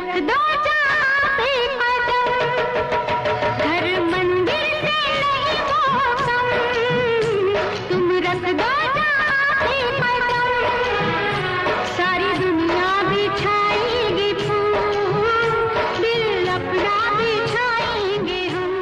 रख दो जहाँ पे कदम, घर मंदिर से नहीं वो कम, तुम रख दो जहाँ पे कदम, सारी दुनिया बिछाएगी फूल, दिल अपना बिछाएंगे हम।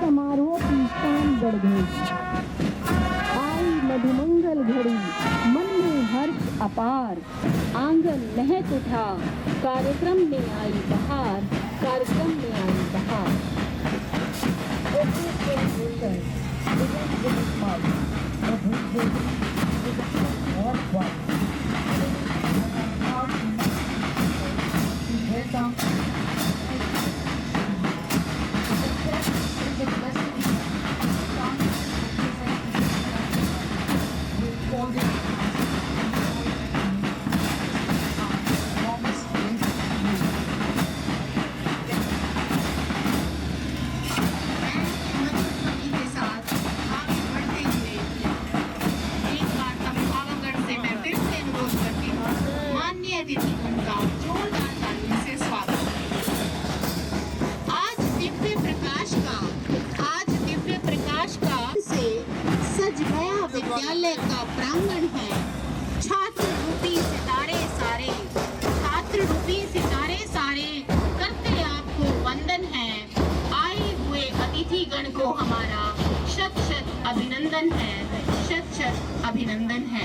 समारोह की शान बढ़ गई। आई मधुमंगल घड़ी, मन में हर्ष अपार, आंगन महक उठा, कार्यक्रम में आई बहार, कार्यक्रम में आई बहार। से मैं से अनुरोध करती हूँ माननीय अतिथिगण का जोरदार तालियों से स्वागत। आज दिव्य प्रकाश का से सज गया विद्यालय का प्रांगण है। छात्र रूपी सितारे सारे करते आपको वंदन है। आए हुए अतिथिगण को हमारा शत शत अभिनंदन है, शत शत अभिनंदन है।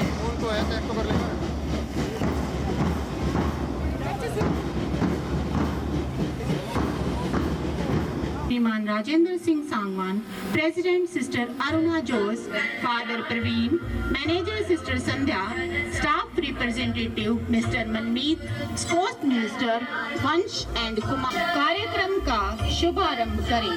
श्रीमान राजेंद्र सिंह सांगवान, प्रेसिडेंट सिस्टर अरुणा जोस, फादर प्रवीण, मैनेजर सिस्टर संध्या, स्टाफ रिप्रेजेंटेटिव मिस्टर मनमीत, स्पोर्ट्स मिनिस्टर वंश एंड कुमार कार्यक्रम का शुभारंभ करें।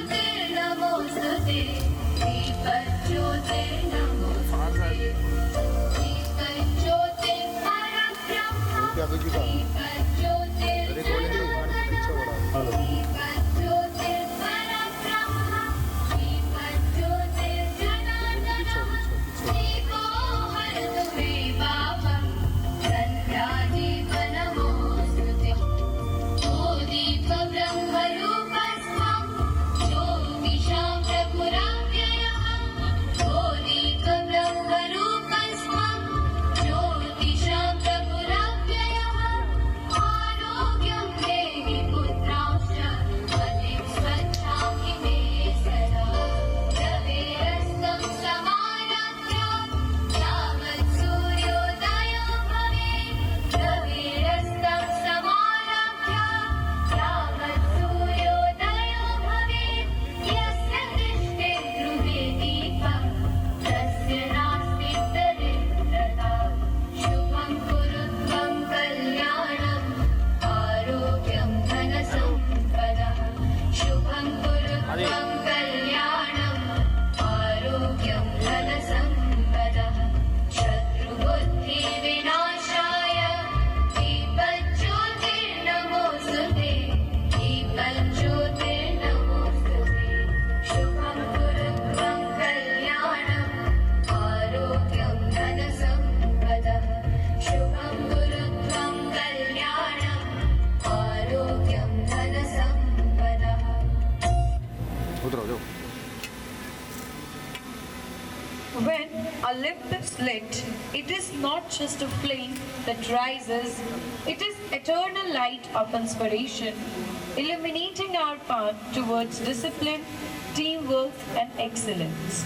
When a lamp is lit, it is not just a flame that rises, it is eternal light of inspiration, illuminating our path towards discipline, teamwork and excellence.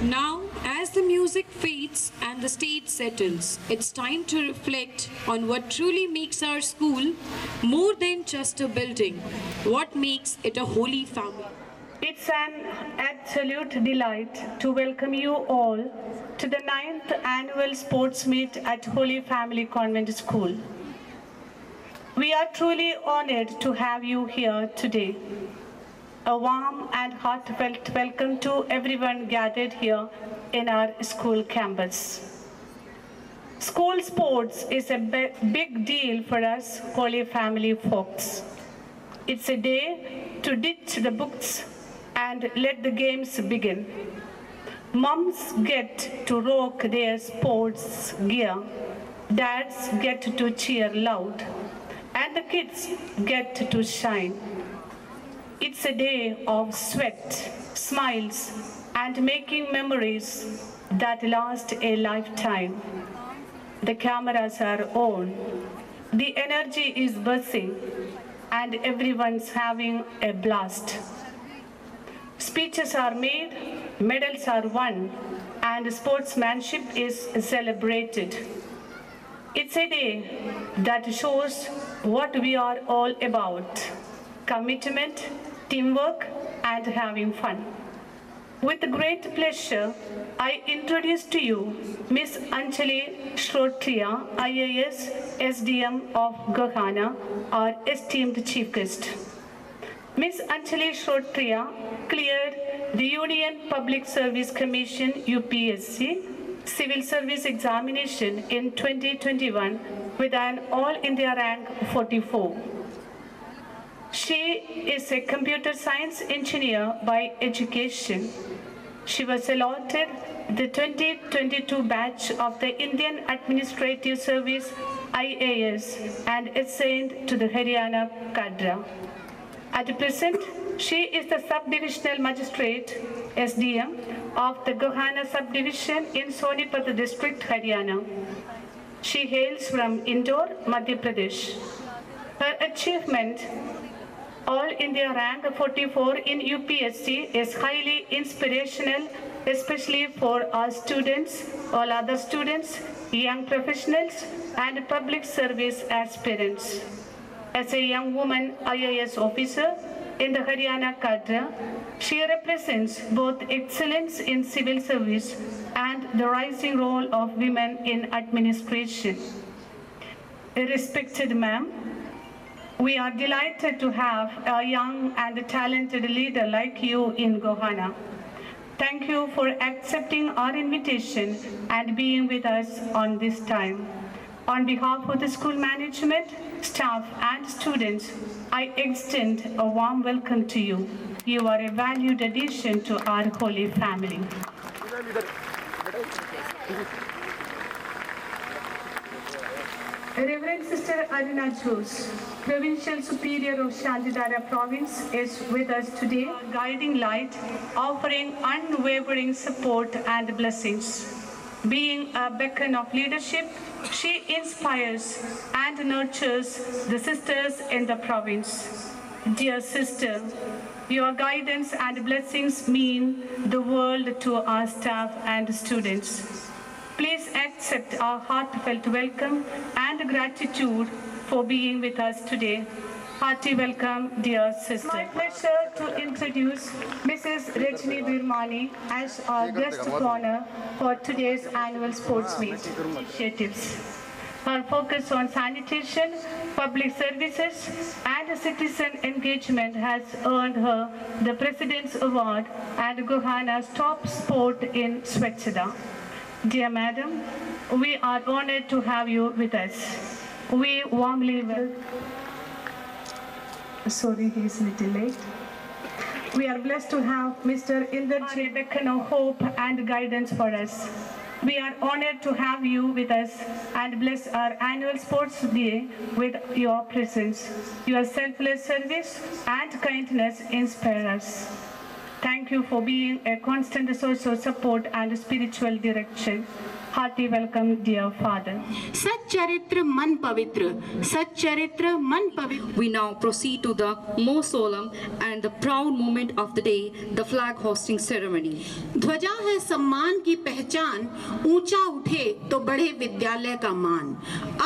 Now, as the music fades and the stage settles, it's time to reflect on what truly makes our school more than just a building, what makes it a holy family. It's an absolute delight to welcome you all to the 9th annual sports meet at Holy Family Convent School. We are truly honored to have you here today. A warm and heartfelt welcome to everyone gathered here in our school campus. School sports is a big deal for us Holy Family folks. It's a day to ditch the books and let the games begin. Moms get to rock their sports gear, dads get to cheer loud, and the kids get to shine. It's a day of sweat, smiles, and making memories that last a lifetime. The cameras are on, the energy is buzzing, and everyone's having a blast. Speeches are made, medals are won, and sportsmanship is celebrated. It's a day that shows what we are all about: commitment, teamwork, and having fun. With great pleasure, I introduce to you Miss Anjali Shrotriya, IAS SDM of Gohana, our esteemed chief guest. Miss Anjali Shrotriya cleared the Union Public Service Commission UPSC Civil Service Examination in 2021 with an All India rank 44. She is a computer science engineer by education. She was allotted the 2022 batch of the Indian Administrative Service IAS and assigned to the Haryana cadre. At present, she is the Sub-Divisional Magistrate SDM of the Gohana Subdivision in Sonipat District, Haryana. She hails from Indore, Madhya Pradesh. Her achievement, All India rank 44 in UPSC, is highly inspirational, especially for our students, all other students, young professionals, and public service aspirants. As a young woman IAS officer in the Haryana cadre, she represents both excellence in civil service and the rising role of women in administration. Respected ma'am, we are delighted to have a young and talented leader like you in Gohana. Thank you for accepting our invitation and being with us on this time. On behalf of the school management, staff, and students, I extend a warm welcome to you. You are a valued addition to our holy family. Reverend Sister Aruna Jose, Provincial Superior of Shantidhara Province, is with us today, guiding light, offering unwavering support and blessings. Being a beacon of leadership, she inspires and nurtures the sisters in the province. Dear sister, your guidance and blessings mean the world to our staff and students. Please accept our heartfelt welcome and gratitude for being with us today. Hearty welcome, dear sister. It's my pleasure to introduce Mrs. Rajni Birmani as our guest of honor for today's annual sports meet initiatives. Her focus on sanitation, public services, and citizen engagement has earned her the President's Award and Gohana's top sport in Swachhata. Dear Madam, we are honored to have you with us. We warmly welcome. Sorry, he is a little late. We are blessed to have Mr. Inderjit beacon of hope and guidance for us. We are honored to have you with us and bless our annual sports day with your presence. Your selfless service and kindness inspire us. Thank you for being a constant source of support and spiritual direction. Hearty welcome, dear father. सच्चरित्र मन पवित्र, सच्चरित्र मन पवित्र। We now proceed to the most solemn and the proud moment of the day, the flag hosting ceremony. ध्वजा है सम्मान की पहचान, ऊंचा उठे तो बढ़े विद्यालय का मान।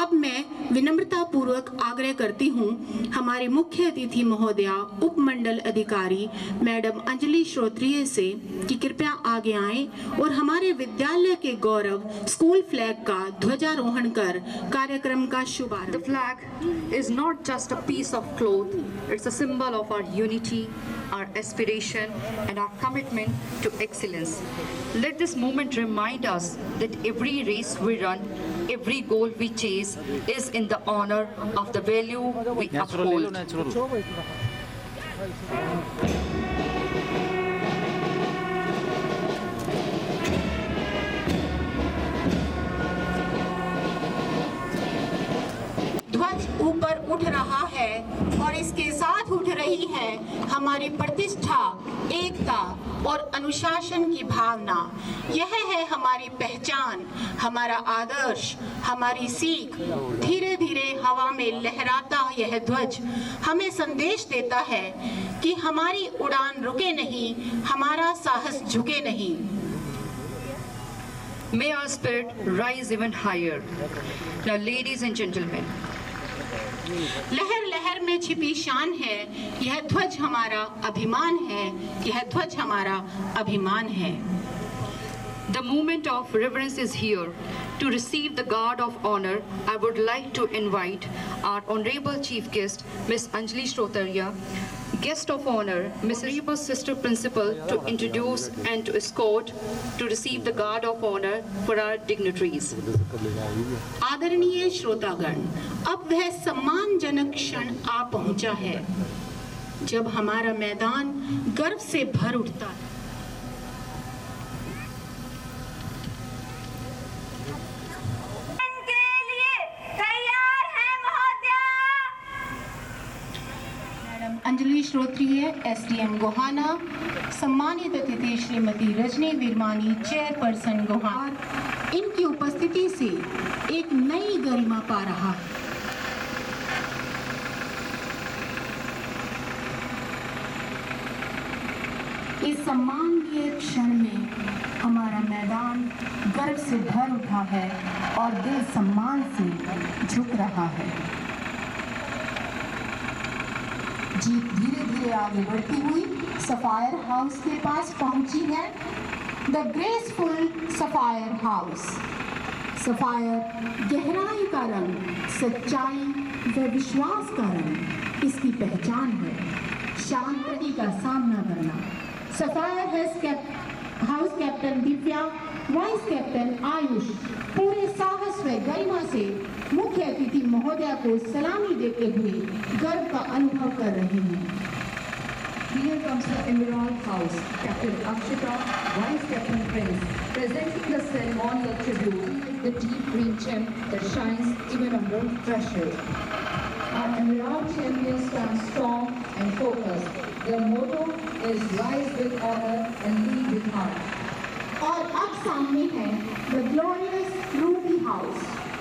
अब मैं विनम्रता पूर्वक आग्रह करती हूँ हमारी मुख्य अतिथि महोदया उप मंडल अधिकारी मैडम अंजलि श्रोत्रिय से कि कृपया आगे आएं और हमारे विद्यालय के गौरव स्कूल फ्लैग का ध्वजारोहण कर कार्यक्रम का शुभारंभ। The flag is not just a piece of cloth, it's a symbol of our unity, our aspiration and our commitment to excellence. Let this moment remind us that every race we run, every goal we chase is in the honor of the value we uphold. ध्वज ऊपर उठ रहा है और इसके साथ उठ रही है हमारी प्रतिष्ठा, एकता और अनुशासन की भावना। यह है हमारी पहचान, हमारा आदर्श, हमारी सीख। धीरे धीरे हवा में लहराता यह ध्वज हमें संदेश देता है कि हमारी उड़ान रुके नहीं, हमारा साहस झुके नहीं। May our spirit rise even higher. Now, ladies and gentlemen, लहर लहर में छिपी शान है, यह ध्वज हमारा अभिमान है, यह ध्वज हमारा अभिमान है। the moment of reverence is here. To receive the guard of honor, I would like to invite our honorable chief guest, Miss Anjali Shrotaria, guest of honor, Miss Reba's sister principal, to introduce and to escort to receive the guard of honor for our dignitaries. आदरणीय श्रोतागण, अब वह सम्मानजनक क्षण आ पहुंचा है जब हमारा मैदान गर्व से भर उठता है। अंजलि श्रोत्रिय, एसडीएम गोहाना, सम्मानित अतिथि श्रीमती रजनी विरमानी, चेयरपर्सन गोहाना, इनकी उपस्थिति से एक नई गरिमा पा रहा है। इस सम्मानीय क्षण में हमारा मैदान गर्व से भर उठा है और दिल सम्मान से झुक रहा है। जीप धीरे धीरे आगे बढ़ती हुई सफायर हाउस के पास पहुंची है। The graceful sapphire house. Sapphire गहराई का रंग, सच्चाई व विश्वास का रंग इसकी पहचान है। शांति का सामना करना। Sapphire house captain Divya, vice captain Ayush पूरे साहस व गरिमा से मुख्य अतिथि महोदया को सलामी देते हुए गर्व का अनुभव कर रहे हैं। Here comes the Emerald House, Captain Akshita, Vice Captain Prince, presenting the ceremonial tribute, the deep green gem that shines even under pressure. Our Emerald champions stand strong and focused. Their motto is rise with honor and lead with heart. और अब सामने है the glorious Ruby house,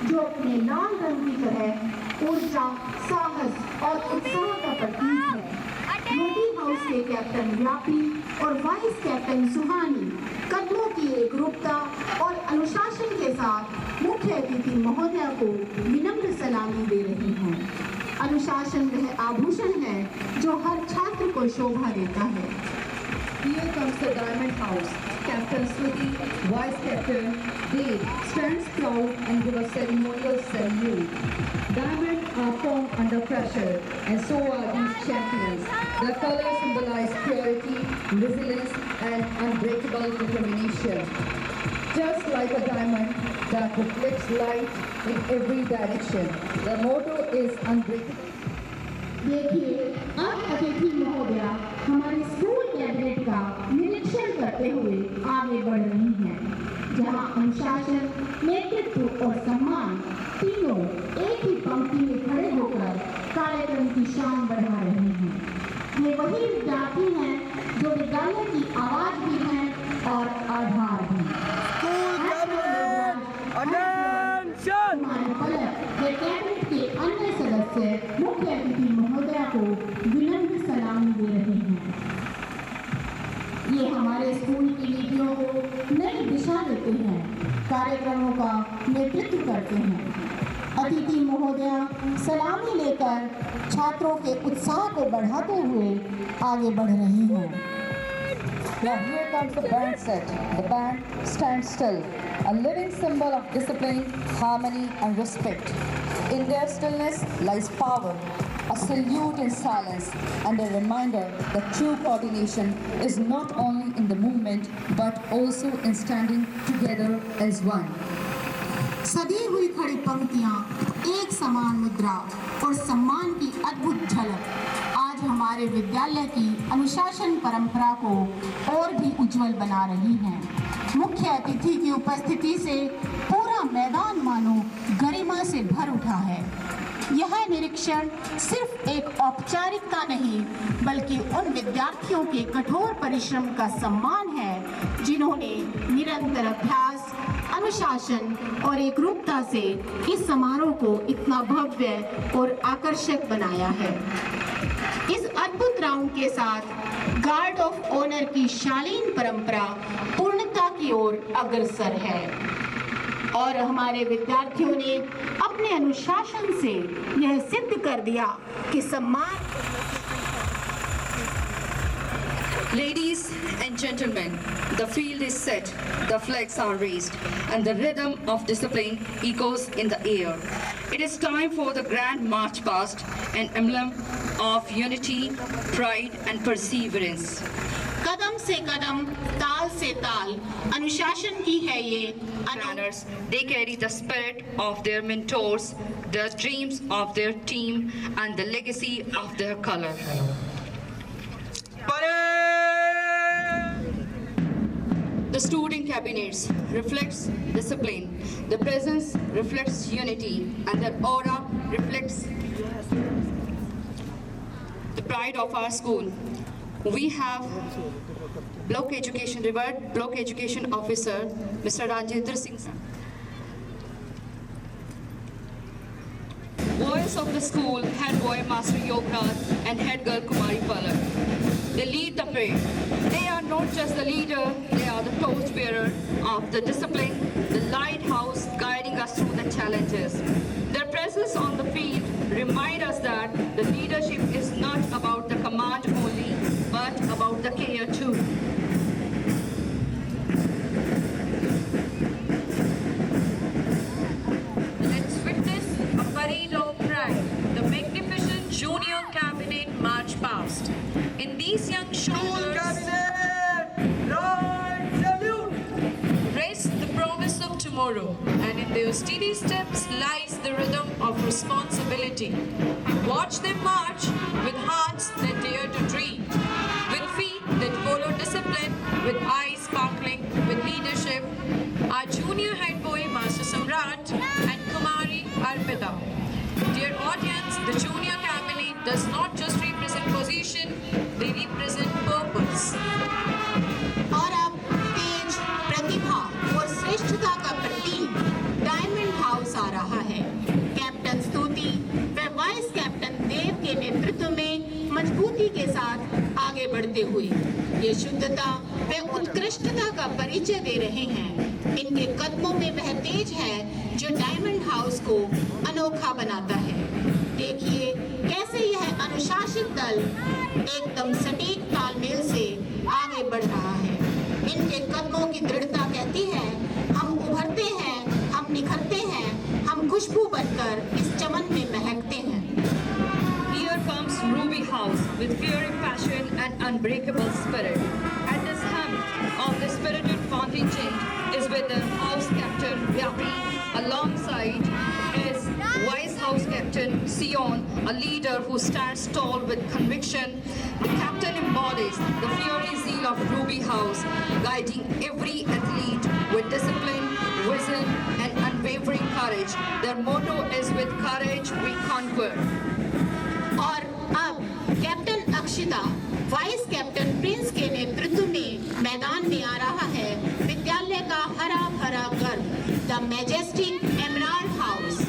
जो अपने लाल रंग की तरह ऊर्जा, साहस और उत्साह का प्रतीक है। रूबी हाउस के कैप्टन व्यापी और वाइस कैप्टन सुहानी कदमों की एकरूपता और अनुशासन के साथ मुख्य अतिथि महोदया को विनम्र सलामी दे रही हैं। अनुशासन वह आभूषण है जो हर छात्र को शोभा देता है। Here comes the Diamond House. Captain Swati, Vice Captain Dave stands proud and give a ceremonial salute. Diamonds are formed under pressure, and so are these champions. Their colors symbolize purity, resilience, and unbreakable determination. Just like a diamond that reflects light in every direction, the motto is unbreakable. देखिए, अब अतिथि महोदया हमारे school cabinet का निरीक्षण करते हुए आगे बढ़ रही हैं, जहां अनुशासन, नेतृत्व और सम्मान तीनों एक ही पंक्ति में खड़े होकर कार्यक्रम की शान बढ़ा रहे हैं। ये वही विद्यार्थी हैं जो विद्यालय की आवाज भी हैं और आधार भी। सदस्य मुख्य अतिथि महोदया को विनम्र सलामी दे रहे हैं। ये हमारे स्कूल की नीतियों को नई दिशा देते हैं, कार्यक्रमों का नेतृत्व करते हैं। अतिथि महोदया सलामी लेकर छात्रों के उत्साह को बढ़ाते हुए आगे बढ़ रही हैं। Now here comes the band set. The band stands still, a living symbol of discipline, harmony and respect. In their stillness lies power, a salute in silence and a reminder that true coordination is not only in the movement but also in standing together as one. सदी हुई खड़ी पंक्तियां, एक समान मुद्रा और सम्मान की अद्भुत झलक आज हमारे विद्यालय की अनुशासन परंपरा को और भी उज्जवल बना रही हैं। मुख्य अतिथि की उपस्थिति से पूरा मैदान मानो गरिमा से भर उठा है। यह निरीक्षण सिर्फ एक औपचारिकता नहीं बल्कि उन विद्यार्थियों के कठोर परिश्रम का सम्मान है जिन्होंने निरंतर अभ्यास, अनुशासन और एकरूपता से इस समारोह को इतना भव्य और आकर्षक बनाया है। इस अद्भुत राउंड के साथ गार्ड ऑफ ऑनर की शालीन परंपरा पूर्णता की ओर अग्रसर है और हमारे विद्यार्थियों ने अपने अनुशासन से यह सिद्ध कर दिया कि सम्मान। Ladies and gentlemen, the field is set, the flags are raised, and the rhythm of discipline echoes in the air. It is time for the grand march past, an emblem of unity, pride, and perseverance. कदम से कदम, ताल से ताल, अनुशासन की है ये Runners, they carry the spirit of their mentors, the dreams of their team, and the legacy of their color. The student cabinets reflects discipline, the presence reflects unity, and their aura reflects the pride of our school. We have Block Education Reward, Block Education Officer, Mr. Rajendra Singh. Boys of the school, Head Boy Master Yognath and Head Girl Kumari Palak. They lead the parade. They are not just the leader, they are the torchbearer of the discipline, the lighthouse guiding us through the challenges. Their presence on the field remind us that the leadership is not about the command only, but about the care too. Let's witness a parade of pride, the magnificent Junior Cabinet March Past. In these young shoulders rests the promise of tomorrow, and in their steady steps lies the rhythm of responsibility. Watch them march with hearts that dare to dream, with feet that follow discipline, with eyes sparkling with leadership. Our junior head boy, Master Samrat, and Kumari Arpita. Dear audience, the Junior Cabinet does not just represent position, they represent purpose. और अब तेज, प्रतिभा और श्रेष्ठता का प्रतीक diamond house आ रहा है। Captain स्तुति व vice captain देव के नेतृत्व में मजबूती के साथ आगे बढ़ते हुए ये शुद्धता व उत्कृष्टता का परिचय दे रहे हैं। इनके कदमों में वह तेज है जो डायमंड हाउस को अनोखा बनाता है। देखिए कैसे यह अनुशासित दल एकदम सटीक तालमेल से आगे बढ़ रहा है। इनके कदमों की दृढ़ता कहती है, हम उभरते हैं, हम निखरते हैं, हम खुशबू बनकर इस चमन में महकते हैं। Here comes Ruby House with fiery passion and unbreakable spirit. At the helm of the spirited contingent is with the house captain Vyapi, alongside is Vice House Captain Sion, a leader who stands tall with conviction. The captain embodies the fiery zeal of Ruby House, guiding every athlete with discipline, vision, and unwavering courage. Their motto is "With courage we conquer." और अब captain Akshita vice captain Prince के नेतृत्व में मैदान में आ रहा है विद्यालय का हरा भरा गर्व, द मैजेस्टिक एमराल्ड हाउस।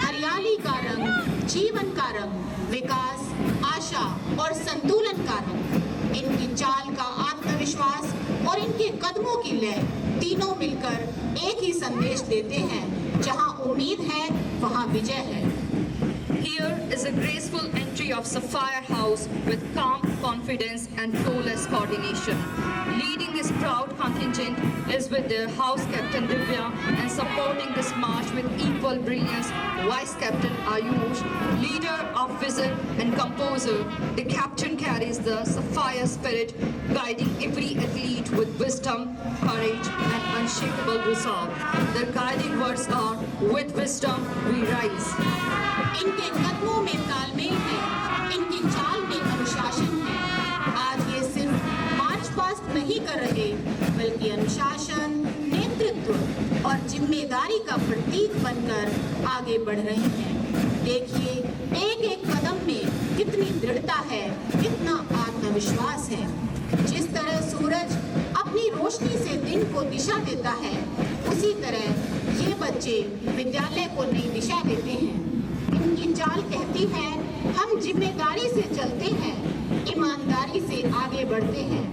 हरियाली का रंग जीवन का कारक, विकास, आशा और संतुलन कारक। इनकी चाल का आत्मविश्वास और इनके कदमों की लय तीनों मिलकर एक ही संदेश देते हैं, जहां उम्मीद है वहां विजय है। Here is a graceful entry of Sapphire House with calm confidence and flawless coordination. Leading this proud contingent is with their house captain Divya, and supporting this march with equal brilliance, Vice Captain Ayush, leader of whistle and composer. The captain carries the Sapphire spirit, guiding every athlete with wisdom, courage and unshakable resolve. Their guiding words are, "With wisdom we rise." इनके कदमों में तालमेल है, इनकी चाल में अनुशासन है। आज ये सिर्फ मार्च पास्ट नहीं कर रहे, बल्कि अनुशासन, नेतृत्व और जिम्मेदारी का प्रतीक बनकर आगे बढ़ रहे हैं। देखिए, एक एक कदम में कितनी दृढ़ता है, कितना आत्मविश्वास है। जिस तरह सूरज अपनी रोशनी से दिन को दिशा देता है, उसी तरह ये बच्चे विद्यालय को नई दिशा देते हैं। इनकी चाल कहती है, हम जिम्मेदारी से चलते हैं, ईमानदारी से आगे बढ़ते हैं।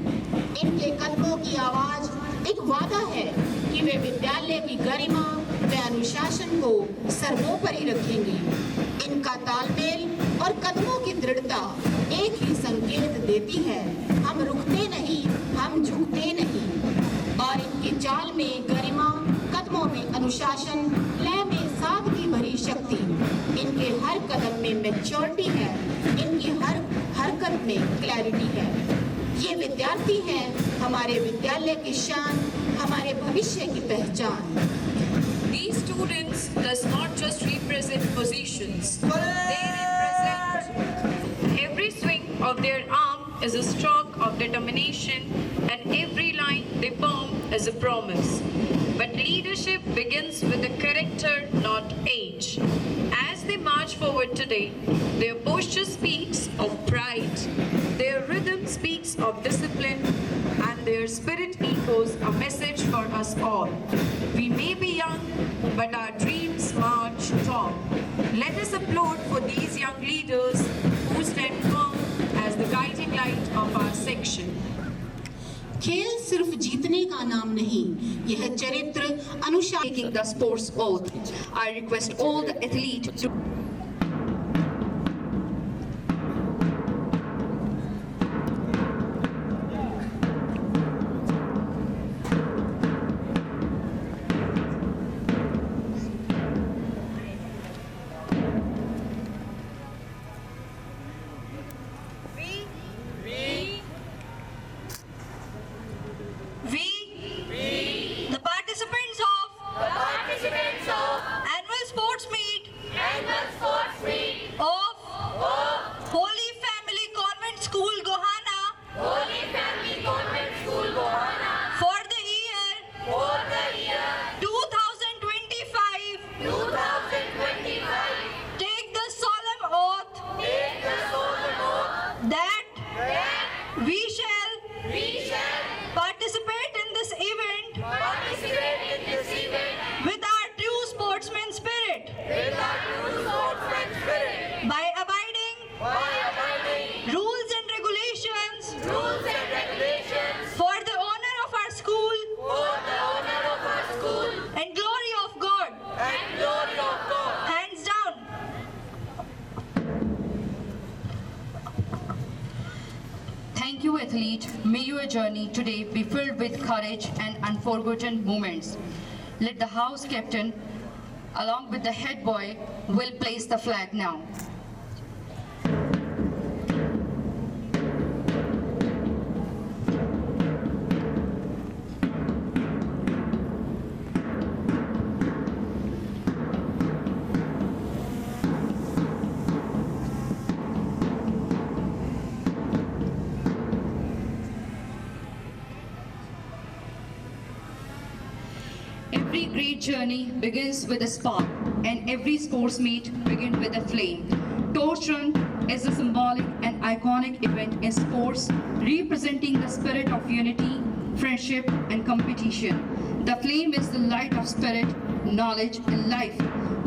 इनके कदमों की आवाज एक वादा है कि वे विद्यालय की गरिमा व अनुशासन को सर्वोपरि रखेंगे। इनका तालमेल और कदमों की दृढ़ता एक ही संकेत देती है, हम रुकते नहीं, हम झुकते नहीं। और इनकी चाल में गरिमा, कदमों में अनुशासन, लय में सादगी भरी शक्ति। इनके हर कदम में मैच्योरिटी है, इनकी हर हरकत में क्लैरिटी है। ये विद्यार्थी हैं हमारे विद्यालय की शान, हमारे भविष्य की पहचान। These students does not just represent positions, they represent every swing of their arm is a stroke of determination, and every line they form is a promise. But leadership begins with the character, not age. As they march forward today, their posture speaks of pride, their rhythm speaks of discipline, and their spirit echoes a message for us all. We may be young, but our dreams march tall. Let us applaud for these young leaders who stand firm as the guiding light of our section. खेल सिर्फ जीतने का नाम नहीं, यह चरित्र अनुशासन। Taking the sports oath, I request all the athletes to The participants of annual sports meet of Holy Family Convent School Gohana for the year 2025 take the solemn oath that we shall participate in this event with our true sportsman spirit, by abiding rules and regulations for the honor of our school and glory of God. Hands down. Thank you, athlete. May your journey today be filled with courage and unforgotten moments. Let the house captain, along with the head boy, will place the flag now. Every great journey begins with a spark, and every sports meet begins with a flame. Torch Run is a symbolic and iconic event in sports, representing the spirit of unity, friendship, and competition. The flame is the light of spirit, knowledge, and life,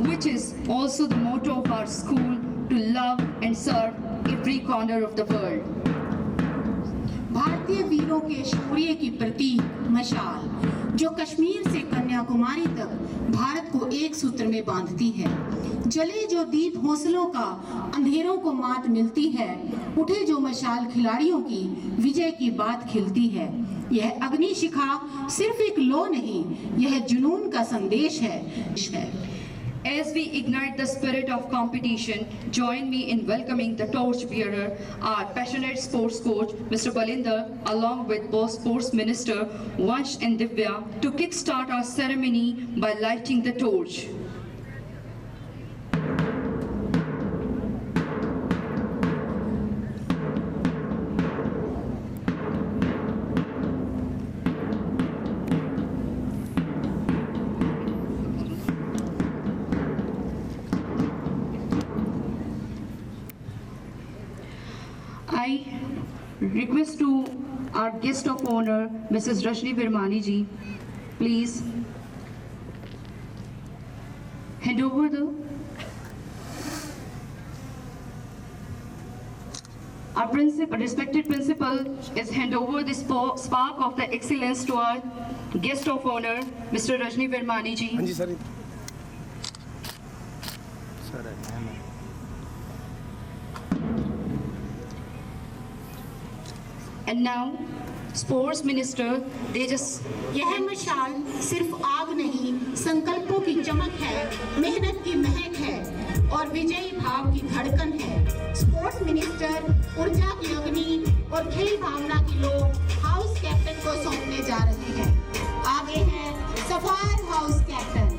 which is also the motto of our school, to love and serve every corner of the world. भारतीय वीरों के शौर्य की प्रतीक मशाल, जो कश्मीर से कन्याकुमारी तक भारत को एक सूत्र में बांधती है। जले जो दीप हौसलों का, अंधेरों को मात मिलती है। उठे जो मशाल खिलाड़ियों की, विजय की बात खिलती है। यह अग्नि शिखा सिर्फ एक लौ नहीं, यह जुनून का संदेश है। As we ignite the spirit of competition, join me in welcoming the torch bearer, our passionate sports coach, Mr. Balinder, along with both sports minister Vansh and Divya, to kickstart our ceremony by lighting the torch. I request to our guest of honor, Mrs. Rajni Virmani ji, please hand over the. Our respected principal is hand over the spark of the excellence to our guest of honor, Mr. Rajni Virmani ji. हाँ जी sir And now, Sports Minister Tejas. यह मशाल सिर्फ आग नहीं, संकल्पों की चमक है, मेहनत की महक है और विजयी भाव की धड़कन है। स्पोर्ट्स मिनिस्टर ऊर्जा की अग्नि और खेल भावना की लौ हाउस कैप्टन को सौंपने जा रहे हैं। आगे है सफायर हाउस कैप्टन,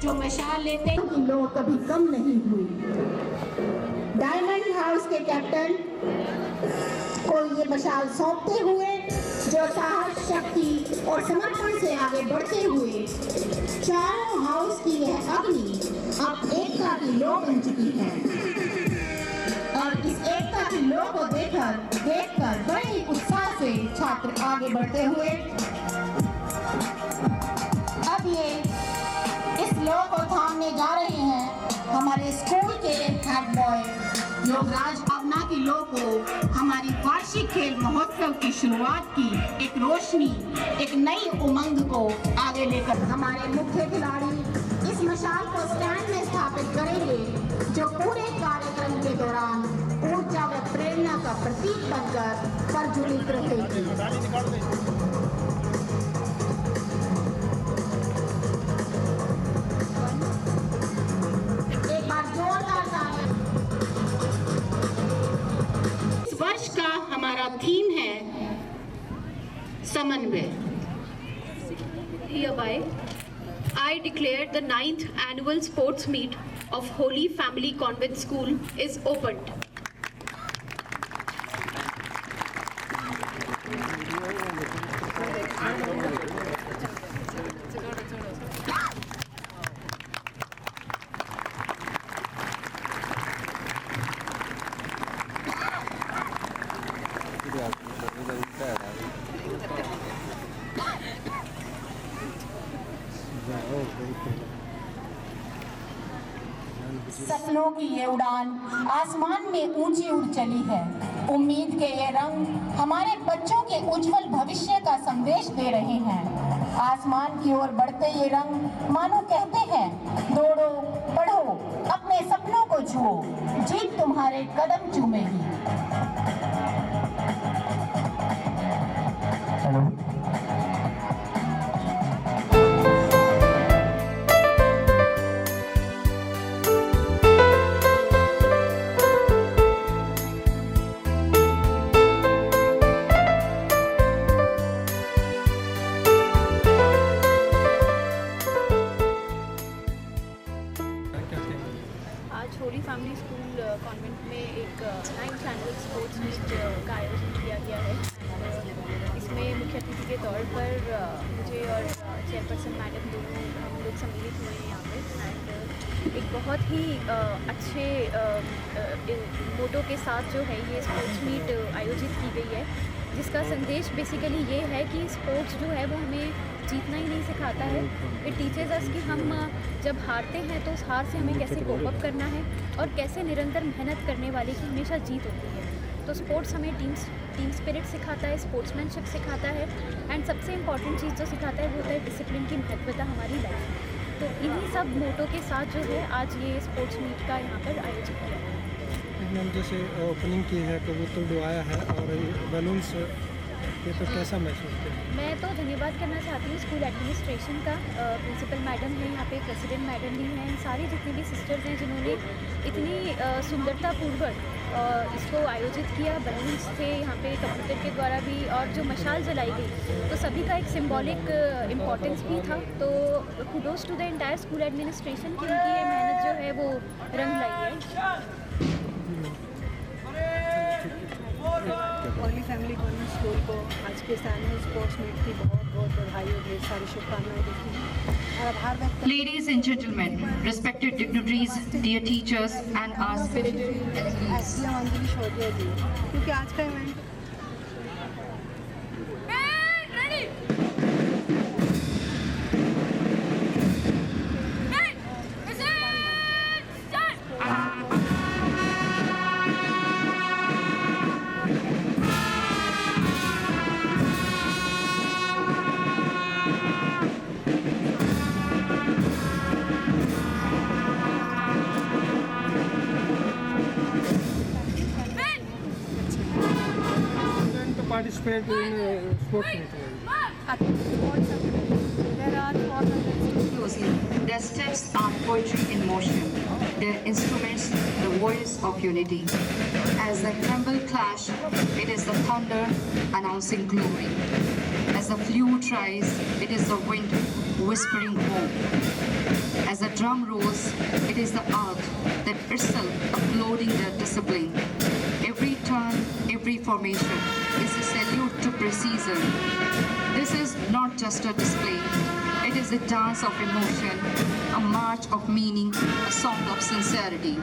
जो मशाल लेते हैं कि लौ कभी कम नहीं हुई। डायमंड हाउस के कैप्टन को ये मशाल सौंपते हुए, जो साहस, शक्ति और समर्पण से आगे बढ़ते हुए चारों हाउस की यह अग्नि अब एकता की लौ बन चुकी है। और इस एकता की लौ को देखकर बड़े उत्साह से छात्र आगे बढ़ते हुए अब ये इस लौ को थामने जा रहे हैं। हमारे स्कूल के हेड बॉय योगराज भावना की लौ को हमारी वार्षिक खेल महोत्सव की शुरुआत की एक रोशनी, एक नई उमंग को आगे लेकर हमारे मुख्य खिलाड़ी इस मशाल को स्टैंड में स्थापित करेंगे, जो पूरे कार्यक्रम के दौरान ऊर्जा व प्रेरणा का प्रतीक बनकर प्रज्वलित रहेगी। एक बार जोरदार तालियां। इस वर्ष का हमारा थीम है समन्वय। Hereby, I declare the 9th annual sports meet of Holy Family Convent School is opened. सपनों की ये उड़ान आसमान में ऊंची उड़ चली है। उम्मीद के ये रंग हमारे बच्चों के उज्जवल भविष्य का संदेश दे रहे हैं। आसमान की ओर बढ़ते ये रंग मानो कहते हैं, दौड़ो, पढ़ो, अपने सपनों को छुओ, जीत तुम्हारे कदम चूमेगी। आज होली फैमिली स्कूल कॉन्वेंट में एक 9th एनुअल स्पोर्ट्स मीट का आयोजन किया गया है। इसमें मुख्य अतिथि के तौर पर मुझे और चेयरपर्सन मैडम दोनों हम लोग सम्मिलित हुए हैं यहाँ पे। एंड एक बहुत ही अच्छे मोटो के साथ जो है ये स्पोर्ट्स मीट आयोजित की गई है, जिसका संदेश बेसिकली ये है कि स्पोर्ट्स जो है वो हमें जीतना ही नहीं सिखाता है, इट टीचेज अस कि हम जब हारते हैं तो उस हार से हमें कैसे कोप अप करना है और कैसे निरंतर मेहनत करने वाले की हमेशा जीत होती है। तो स्पोर्ट्स हमें टीम स्पिरिट सिखाता है, स्पोर्ट्समैनशिप सिखाता है एंड सबसे इम्पॉर्टेंट चीज़ जो सिखाता है वो होता है डिसिप्लिन की महत्वता हमारी लाइफ में। तो इन्हीं सब मोटो के साथ जो है आज ये स्पोर्ट्स मीट का यहाँ पर आयोजित किया है। मैम जैसे ओपनिंग की है, कबूतर डुबाया है और बैलून्स, ये तो कैसा महसूस किया? मैं तो धन्यवाद करना चाहती हूँ स्कूल एडमिनिस्ट्रेशन का, प्रिंसिपल मैडम है यहाँ पे, प्रेसिडेंट मैडम भी हैं, सारी जितनी भी सिस्टर्स हैं जिन्होंने इतनी सुंदरतापूर्वक इसको आयोजित किया। बलून्स थे यहाँ पे कबूतर के द्वारा भी और जो मशाल जलाई गई तो सभी का एक सिंबॉलिक इम्पोर्टेंस भी था। तो kudos to the entire school administration की उनकी ये मेहनत जो है वो रंग लाई है। होली फैमिली कॉन्वेंट स्कूल को आज के एनुअल स्पोर्ट्स मीट की बहुत बहुत बधाई और ढेर सारी शुभकामनाएं देती हूँ और आभार व्यक्त करती हूँ। Ladies and gentlemen, respected dignitaries, dear teachers and our spirited athletes. Anjali शौर्य जी, क्योंकि आज का event participate in sports meet? there are 400 Closely, their steps are poetry in motion, their instruments the voice of unity. As the cymbal clash, it is the thunder announcing glory. As the flute rise, it is the wind whispering hope. As the drum rolls, it is the earth that itself uploading their discipline. Every turn, every formation is a salute to precision. This is not just a display. It is a dance of emotion, a march of meaning, a song of sincerity.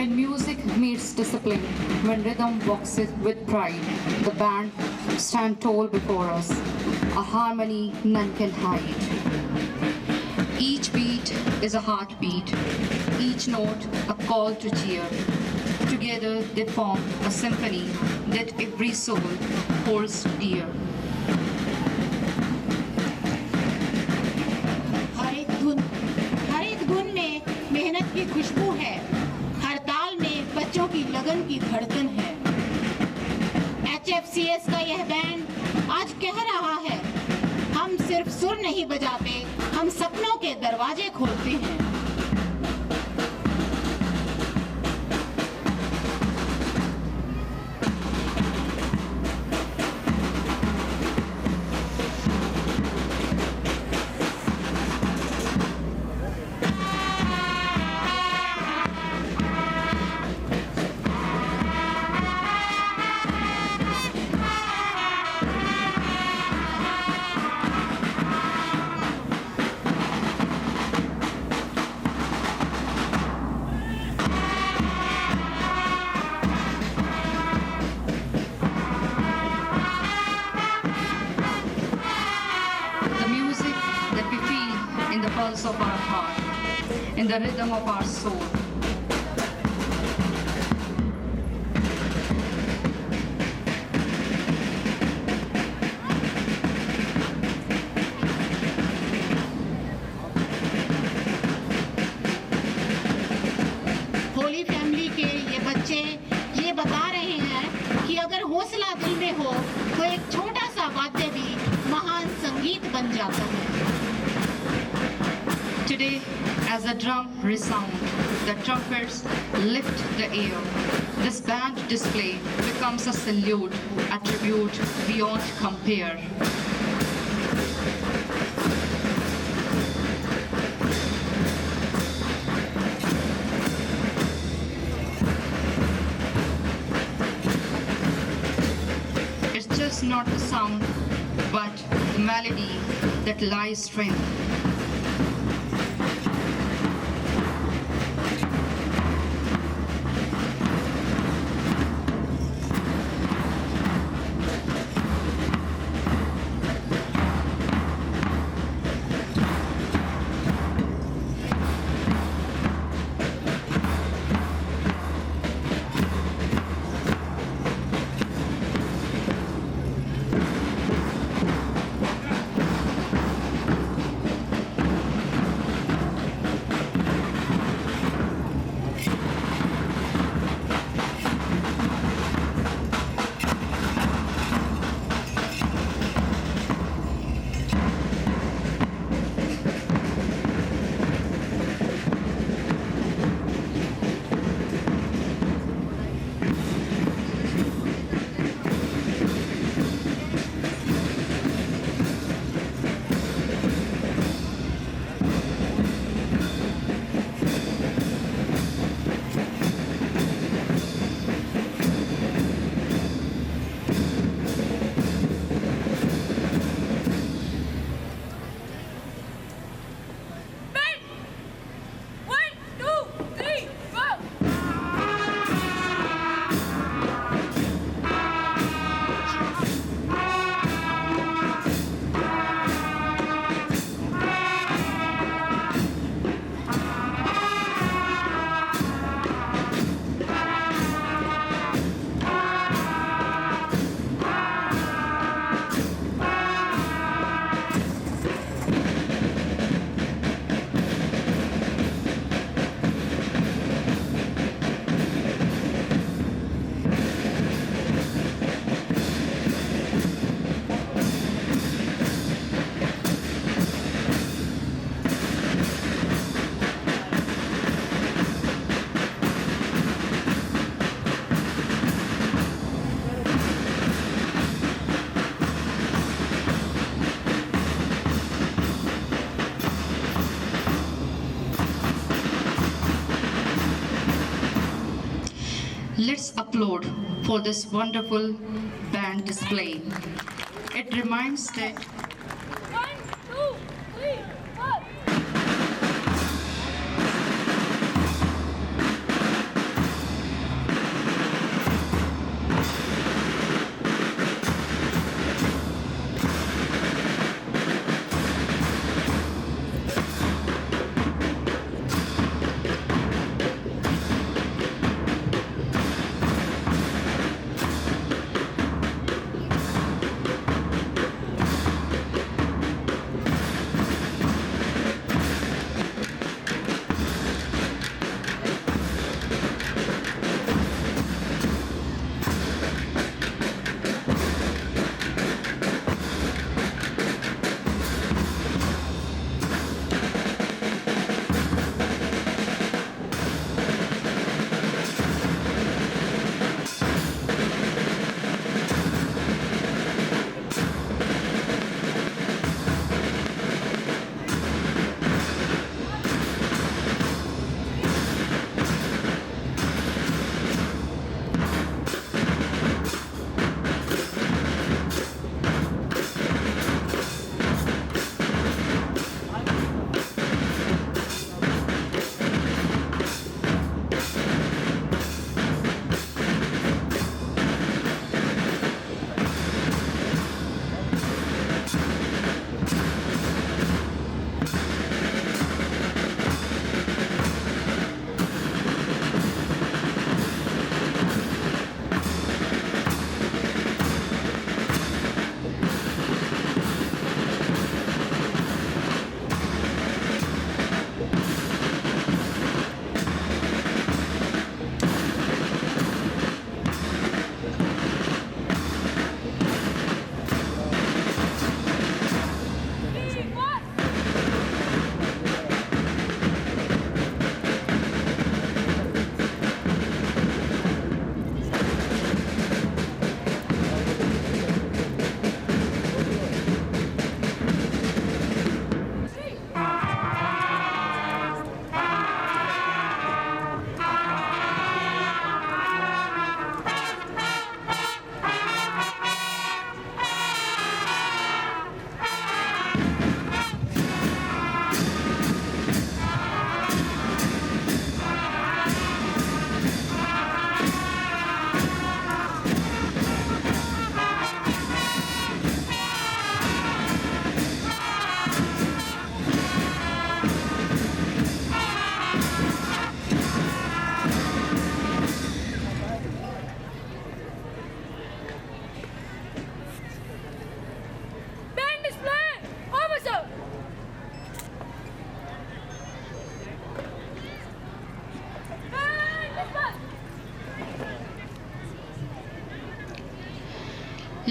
When music meets discipline, when rhythm walks it with pride, the band stand tall before us, a harmony none can hide. Each beat is a heartbeat, each note a call to cheer. Together they form a symphony that every soul holds dear. हर एक धुन में मेहनत की खुशबू है, हर ताल में बच्चों की लगन की धड़कन है। HFCS का यह बैंड आज कह रहा है, हम सिर्फ सुर नहीं बजाते, हम सपनों के दरवाजे खोलते हैं। Pulse of our heart, in the rhythm of our soul. Holi family के ये बच्चे ये बता रहे हैं कि अगर हौसला दिल में हो तो एक छोटा सा वाद्य भी महान संगीत बन जाता है। Today, as the drum resound, the trumpets lift the air. This band display becomes a salute, a tribute beyond compare. It's just not the sound, but the melody that lies strength. Let's applaud for this wonderful band display. It reminds that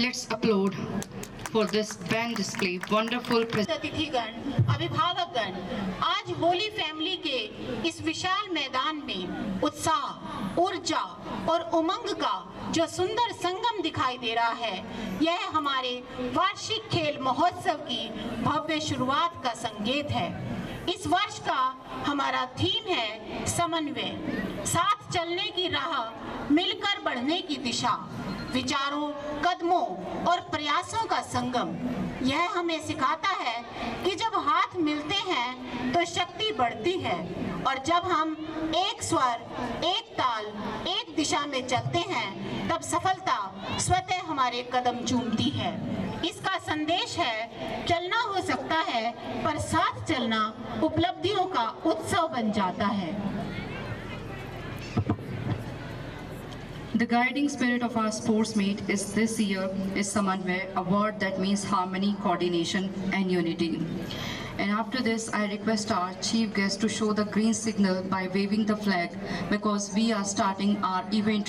Let's applaud for this band display. Wonderful अतिथिगण, अभिभावकगण, आज Holi family के इस विशाल मैदान में उत्साह, ऊर्जा और उमंग का जो सुंदर संगम दिखाई दे रहा है, यह हमारे वार्षिक खेल महोत्सव की भव्य शुरुआत का संकेत है। इस वर्ष का हमारा थीम है समन्वय, साथ चलने की राह, मिलकर बढ़ने की दिशा, विचारों, कदमों और प्रयासों का संगम। यह हमें सिखाता है कि जब हाथ मिलते हैं तो शक्ति बढ़ती है और जब हम एक स्वर, एक ताल, एक दिशा में चलते हैं तब सफलता स्वतः हमारे कदम चूमती है। इसका संदेश है, चलना हो सकता है पर साथ चलना उपलब्धियों का उत्सव बन जाता है। The guiding spirit of our sports meet is this year is Samanvay, a word that means harmony, coordination and unity. And after this, I request our chief guest to show the green signal by waving the flag because we are starting our event